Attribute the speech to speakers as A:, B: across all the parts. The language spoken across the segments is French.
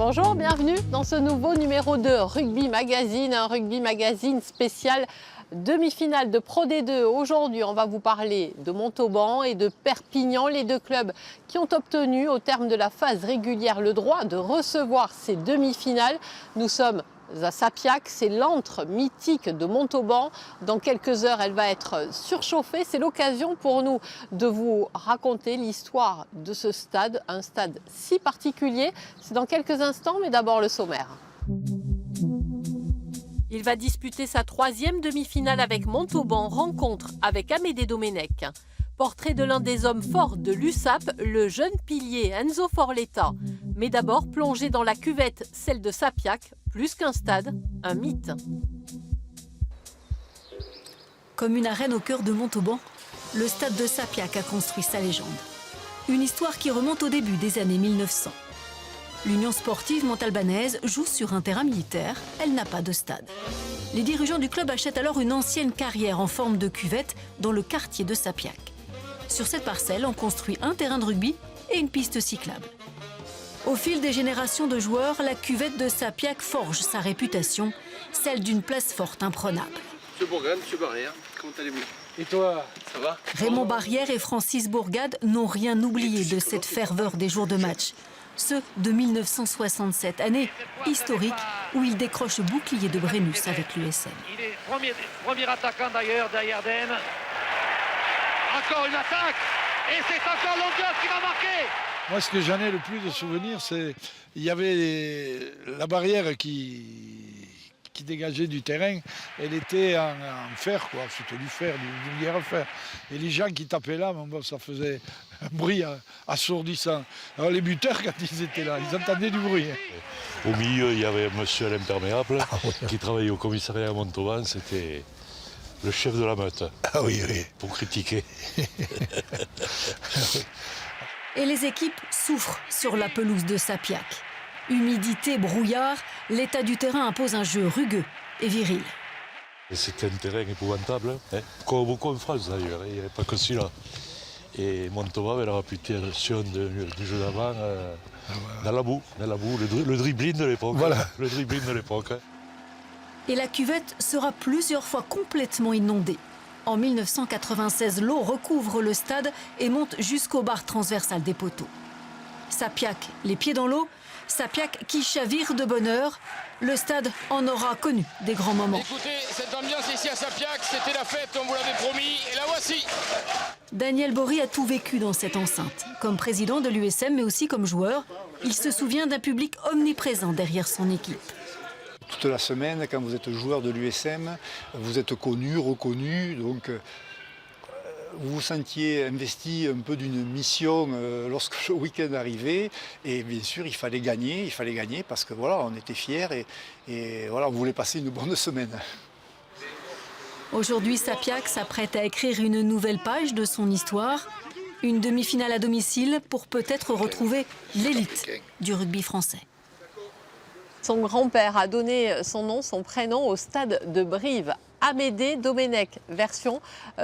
A: Bonjour, bienvenue dans ce nouveau numéro de Rugby Magazine, un Rugby Magazine spécial demi-finale de Pro D2. Aujourd'hui, on va vous parler de Montauban et de Perpignan, les deux clubs qui ont obtenu au terme de la phase régulière le droit de recevoir ces demi-finales. Nous sommes à Sapiac, c'est l'antre mythique de Montauban. Dans quelques heures, elle va être surchauffée. C'est l'occasion pour nous de vous raconter l'histoire de ce stade, un stade si particulier. C'est dans quelques instants, mais d'abord le sommaire. Il va disputer sa troisième demi-finale avec Montauban, rencontre avec Amédée Domenech. Portrait de l'un des hommes forts de l'USAP, le jeune pilier Enzo Forletta. Mais d'abord, plongé dans la cuvette, celle de Sapiac, plus qu'un stade, un mythe.
B: Comme une arène au cœur de Montauban, le stade de Sapiac a construit sa légende. Une histoire qui remonte au début des années 1900. L'Union sportive montalbanaise joue sur un terrain militaire, elle n'a pas de stade. Les dirigeants du club achètent alors une ancienne carrière en forme de cuvette dans le quartier de Sapiac. Sur cette parcelle, on construit un terrain de rugby et une piste cyclable. Au fil des générations de joueurs, la cuvette de Sapiac forge sa réputation, celle d'une place forte imprenable.
C: Monsieur Bourgade, monsieur Barrière, comment allez-vous?
D: Et toi,
C: ça va?
B: Raymond Barrière et Francis Bourgade n'ont rien oublié de cette ferveur des jours de match. Ceux de 1967, année historique où il décroche le bouclier de Brennus avec l'USM.
E: Il est premier attaquant d'ailleurs derrière Den. Encore une attaque et c'est encore Longueur qui va marquer.
D: moi ce que j'en ai le plus de souvenirs, c'est il y avait la barrière qui dégageait du terrain, elle était en fer, quoi. C'était du fer, du lierre fer. Et les gens qui tapaient là, bon, ça faisait un bruit assourdissant. Alors les buteurs, quand ils étaient là, ils entendaient du bruit.
F: Au milieu, il y avait un monsieur à l'imperméable qui travaillait au commissariat à Montauban. C'était le chef de la meute.
D: Ah oui, oui.
F: Pour critiquer.
B: Et les équipes souffrent sur la pelouse de Sapiac. Humidité, brouillard, l'état du terrain impose un jeu rugueux et viril.
F: C'était un terrain épouvantable, hein. Comme en France d'ailleurs, il n'y avait pas que celui-là. Et Montauban avait la réputation du jeu d'avant dans la boue, le dribbling de l'époque.
D: Voilà.
F: Le dribbling de l'époque.
B: Et la cuvette sera plusieurs fois complètement inondée. En 1996, l'eau recouvre le stade et monte jusqu'aux barres transversales des poteaux. Sapiac, les pieds dans l'eau, Sapiac qui chavire de bonheur. Le stade en aura connu des grands moments.
G: Écoutez, cette ambiance ici à Sapiac, c'était la fête, on vous l'avait promis, et la voici.
B: Daniel Bory a tout vécu dans cette enceinte. Comme président de l'USM, mais aussi comme joueur, il se souvient d'un public omniprésent derrière son équipe.
H: Toute la semaine, quand vous êtes joueur de l'USM, vous êtes connu, reconnu, donc vous vous sentiez investi un peu d'une mission lorsque le week-end arrivait. Et bien sûr, il fallait gagner parce que voilà, on était fiers et voilà, on voulait passer une bonne semaine.
B: Aujourd'hui, Sapiac s'apprête à écrire une nouvelle page de son histoire. Une demi-finale à domicile pour peut-être retrouver l'élite du rugby français.
A: Son grand-père a donné son nom, son prénom au stade de Brive. Amédée Domenech, version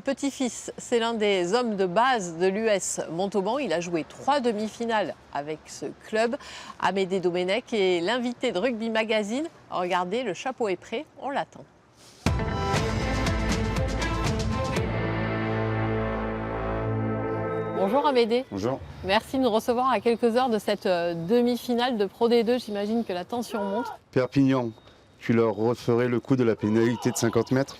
A: petit-fils. C'est l'un des hommes de base de l'US Montauban. Il a joué 3 demi-finales avec ce club. Amédée Domenech est l'invité de Rugby Magazine. Regardez, le chapeau est prêt, on l'attend. Bonjour Amédée.
I: Bonjour.
A: Merci de nous recevoir à quelques heures de cette demi-finale de Pro D2. J'imagine que la tension monte.
I: Perpignan, tu leur referais le coup de la pénalité de 50 mètres?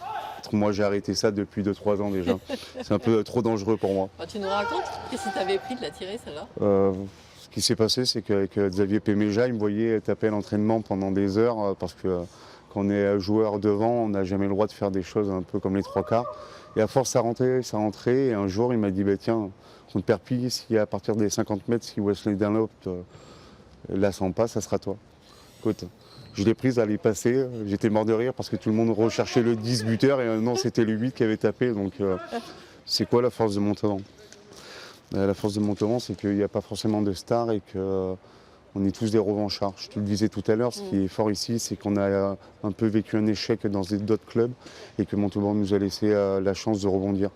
I: Moi, j'ai arrêté ça depuis 2-3 ans déjà. C'est un peu trop dangereux pour moi.
A: Tu nous racontes? Qu'est-ce que tu avais pris de la tirer, celle-là?
I: Ce qui s'est passé, c'est qu'avec Xavier Péméja, il me voyait taper à l'entraînement pendant des heures parce que quand on est joueur devant, on n'a jamais le droit de faire des choses un peu comme les 3 quarts. Et à force, ça rentrait. Et un jour, il m'a dit, bah, tiens, contre Perpignan, si à partir des 50 mètres, si Wesley Dunlop la sent pas, ça sera toi. Écoute, je l'ai prise à les passer. J'étais mort de rire parce que tout le monde recherchait le 10 buteur et non, c'était le 8 qui avait tapé. Donc, c'est quoi la force de Montauban? La force de Montauban, c'est qu'il n'y a pas forcément de stars et qu'on est tous des revanchards. Je te le disais tout à l'heure, ce qui est fort ici, c'est qu'on a un peu vécu un échec dans d'autres clubs et que Montauban nous a laissé la chance de rebondir.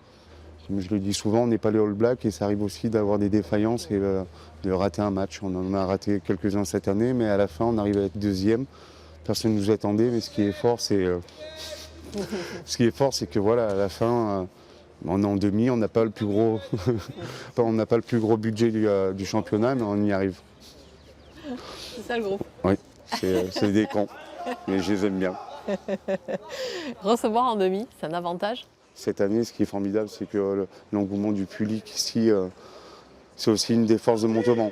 I: Comme je le dis souvent, on n'est pas les All Blacks et ça arrive aussi d'avoir des défaillances et de rater un match. On en a raté quelques-uns cette année, mais à la fin, on arrive à être deuxième. Personne ne nous attendait, mais ce qui est fort, c'est que voilà, à la fin, on est en demi, on n'a pas le plus gros, on n'a pas le plus gros budget du championnat, mais on y arrive.
A: C'est ça le groupe.
I: Oui, c'est des cons, mais je les aime bien.
A: Recevoir en demi, c'est un avantage.
I: Cette année, ce qui est formidable, c'est que l'engouement du public ici, c'est aussi une des forces de Montauban.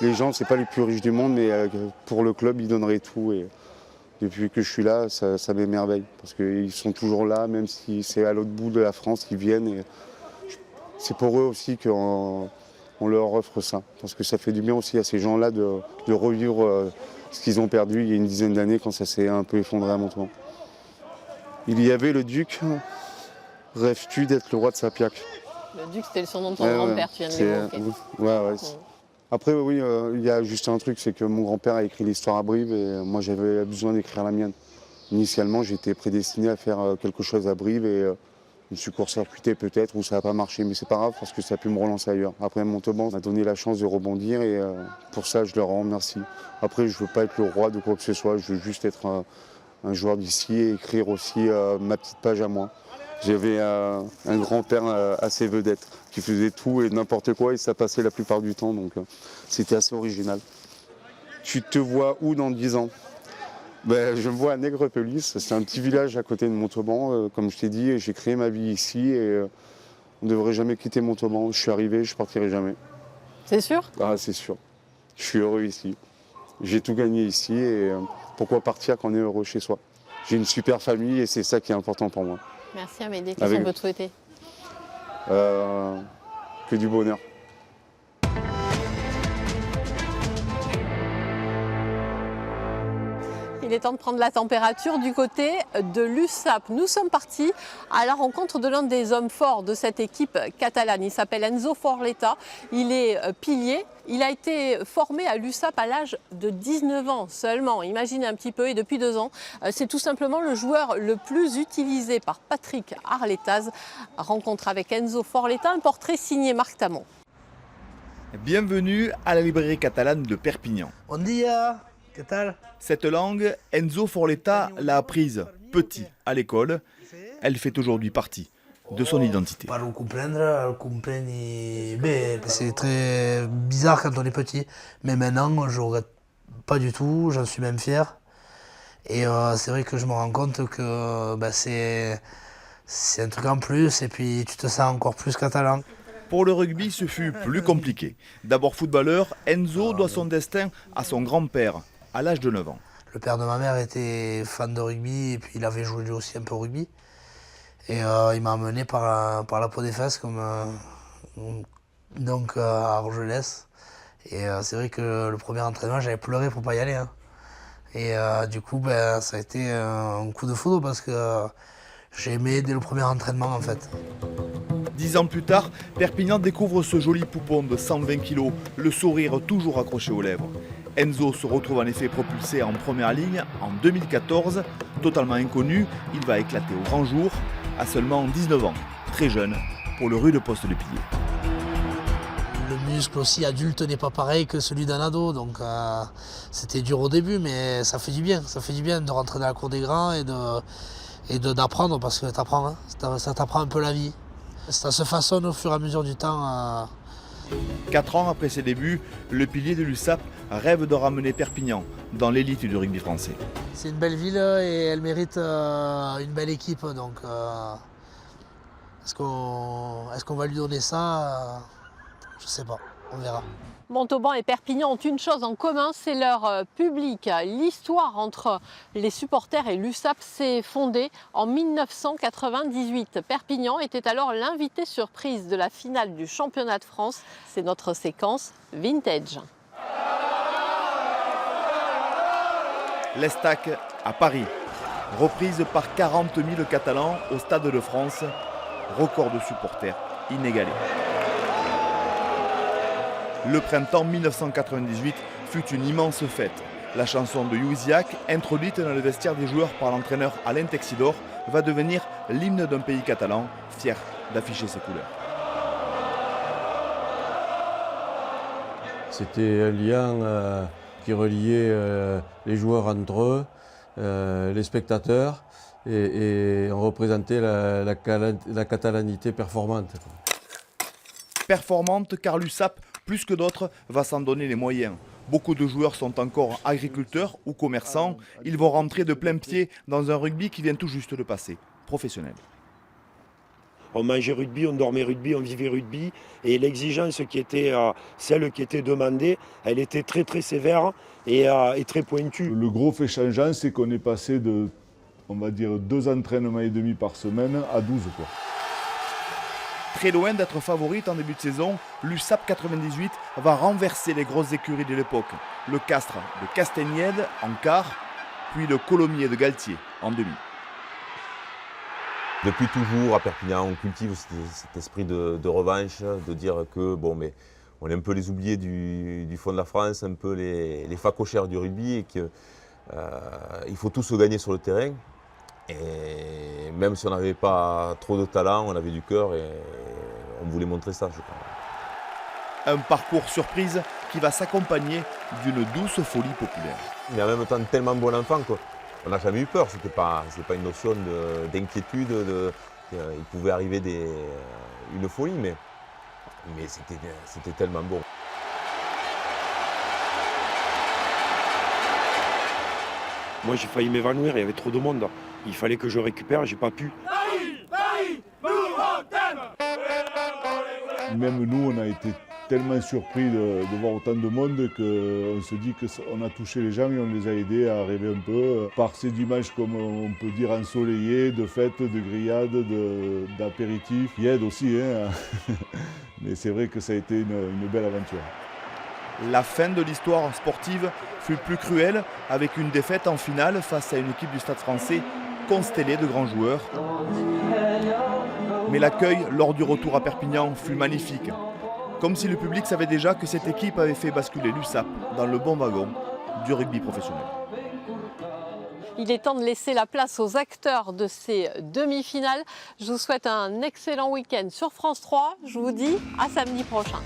I: Les gens, c'est pas les plus riches du monde, mais pour le club, ils donneraient tout. Et depuis que je suis là, ça m'émerveille. Parce qu'ils sont toujours là, même si c'est à l'autre bout de la France, ils viennent. Et c'est pour eux aussi qu'on leur offre ça. Parce que ça fait du bien aussi à ces gens-là de revivre ce qu'ils ont perdu il y a une dizaine d'années quand ça s'est un peu effondré à Montauban. Il y avait le duc. Rêves-tu d'être le roi de Sapiac?
A: Le duc, c'était le surnom de ton grand-père, tu viens de l'évoquer.
I: Ouais. Après, oui, il y a juste un truc, c'est que mon grand-père a écrit l'histoire à Brive et moi, j'avais besoin d'écrire la mienne. Initialement, j'étais prédestiné à faire quelque chose à Brive et je me suis court-circuité peut-être ou ça n'a pas marché, mais c'est pas grave parce que ça a pu me relancer ailleurs. Après, Montauban m'a donné la chance de rebondir et pour ça, je leur en remercie. Après, je veux pas être le roi de quoi que ce soit, je veux juste être un joueur d'ici et écrire aussi ma petite page à moi. J'avais un grand-père assez vedette qui faisait tout et n'importe quoi et ça passait la plupart du temps, donc c'était assez original. Tu te vois où dans 10 ans? Je me vois à Nègrepelisse, c'est un petit village à côté de Montauban, comme je t'ai dit, et j'ai créé ma vie ici et on ne devrait jamais quitter Montauban. Je suis arrivé, je ne partirai jamais.
A: C'est sûr?
I: Ah, c'est sûr. Je suis heureux ici. J'ai tout gagné ici et pourquoi partir quand on est heureux chez soi? J'ai une super famille et c'est ça qui est important pour moi.
A: Merci Amédée, qu'est-ce qu'on peut te souhaiter?
I: Que du bonheur.
A: Il est temps de prendre la température du côté de l'USAP. Nous sommes partis à la rencontre de l'un des hommes forts de cette équipe catalane. Il s'appelle Enzo Forletta, il est pilier. Il a été formé à l'USAP à l'âge de 19 ans seulement. Imaginez un petit peu, et depuis 2 ans, c'est tout simplement le joueur le plus utilisé par Patrick Arletaz. Rencontre avec Enzo Forletta, un portrait signé Marc Tamon.
J: Bienvenue à la librairie catalane de Perpignan.
K: Bon dia, que tal?
J: Cette langue, Enzo Forletta l'a apprise petit à l'école. Elle fait aujourd'hui partie de son identité.
K: C'est très bizarre quand on est petit, mais maintenant je regrette pas du tout, j'en suis même fier. Et c'est vrai que je me rends compte que c'est un truc en plus et puis tu te sens encore plus catalan.
J: Pour le rugby, ce fut plus compliqué. D'abord footballeur, Enzo doit son destin à son grand-père, à l'âge de 9 ans.
K: Le père de ma mère était fan de rugby et puis il avait joué lui aussi un peu au rugby. Et il m'a amené par la peau des fesses à Argelès. Et c'est vrai que le premier entraînement, j'avais pleuré pour pas y aller. Hein. Et du coup, ça a été un coup de foudre parce que j'ai aimé dès le premier entraînement en fait.
J: 10 ans plus tard, Perpignan découvre ce joli poupon de 120 kg, le sourire toujours accroché aux lèvres. Enzo se retrouve en effet propulsé en première ligne en 2014. Totalement inconnu, il va éclater au grand jour à seulement 19 ans, très jeune pour le rude poste de pilier.
K: Le muscle aussi adulte n'est pas pareil que celui d'un ado, donc c'était dur au début, mais ça fait du bien de rentrer dans la cour des grands et d'apprendre parce que t'apprends, hein, ça t'apprend un peu la vie. Ça se façonne au fur et à mesure du temps.
J: 4 ans après ses débuts, le pilier de l'USAP rêve de ramener Perpignan dans l'élite du rugby français.
K: C'est une belle ville et elle mérite une belle équipe. Donc, est-ce qu'on va lui donner ça? Je ne sais pas, on verra.
A: Montauban et Perpignan ont une chose en commun, c'est leur public. L'histoire entre les supporters et l'USAP s'est fondée en 1998. Perpignan était alors l'invité surprise de la finale du championnat de France. C'est notre séquence vintage.
J: L'Estac à Paris, reprise par 40 000 Catalans au Stade de France, record de supporters inégalé. Le printemps 1998 fut une immense fête. La chanson de Youziak, introduite dans le vestiaire des joueurs par l'entraîneur Alain Texidor, va devenir l'hymne d'un pays catalan, fier d'afficher ses couleurs.
L: C'était un lien qui reliait les joueurs entre eux, les spectateurs, et on représentait la catalanité performante.
J: Performante car l'USAP, plus que d'autres, va s'en donner les moyens. Beaucoup de joueurs sont encore agriculteurs ou commerçants. Ils vont rentrer de plein pied dans un rugby qui vient tout juste de passer professionnel.
M: On mangeait rugby, on dormait rugby, on vivait rugby. Et l'exigence qui était celle qui était demandée, elle était très très sévère et très pointue.
N: Le gros fait changeant, c'est qu'on est passé de, on va dire, 2 entraînements et demi par semaine à 12, quoi.
J: Très loin d'être favorite en début de saison, l'USAP 98 va renverser les grosses écuries de l'époque. Le Castres de Castaignède en quart, puis le Colomiers de Galtier en demi.
O: Depuis toujours, à Perpignan, on cultive cet esprit de revanche, de dire que bon, mais on est un peu les oubliés du fond de la France, un peu les facochères du rugby, et qu'il faut tous se gagner sur le terrain. Et même si on n'avait pas trop de talent, on avait du cœur et on voulait montrer ça, je crois.
J: Un parcours surprise qui va s'accompagner d'une douce folie populaire.
O: Mais en même temps, tellement bon enfant qu'on n'a jamais eu peur. C'était pas une notion d'inquiétude. Il pouvait arriver une folie, mais c'était tellement bon.
M: Moi j'ai failli m'évanouir, il y avait trop de monde. Il fallait que je récupère, j'ai pas pu.
N: Même nous, on a été tellement surpris de voir autant de monde qu'on se dit qu'on a touché les gens et on les a aidés à rêver un peu. Par ces dimanches, comme on peut dire, ensoleillés, de fêtes, de grillades, d'apéritifs, qui aident aussi. Hein. Mais c'est vrai que ça a été une belle aventure.
J: La fin de l'histoire sportive fut plus cruelle avec une défaite en finale face à une équipe du Stade français constellée de grands joueurs. Mais l'accueil lors du retour à Perpignan fut magnifique. Comme si le public savait déjà que cette équipe avait fait basculer l'USAP dans le bon wagon du rugby professionnel.
A: Il est temps de laisser la place aux acteurs de ces demi-finales. Je vous souhaite un excellent week-end sur France 3. Je vous dis à samedi prochain.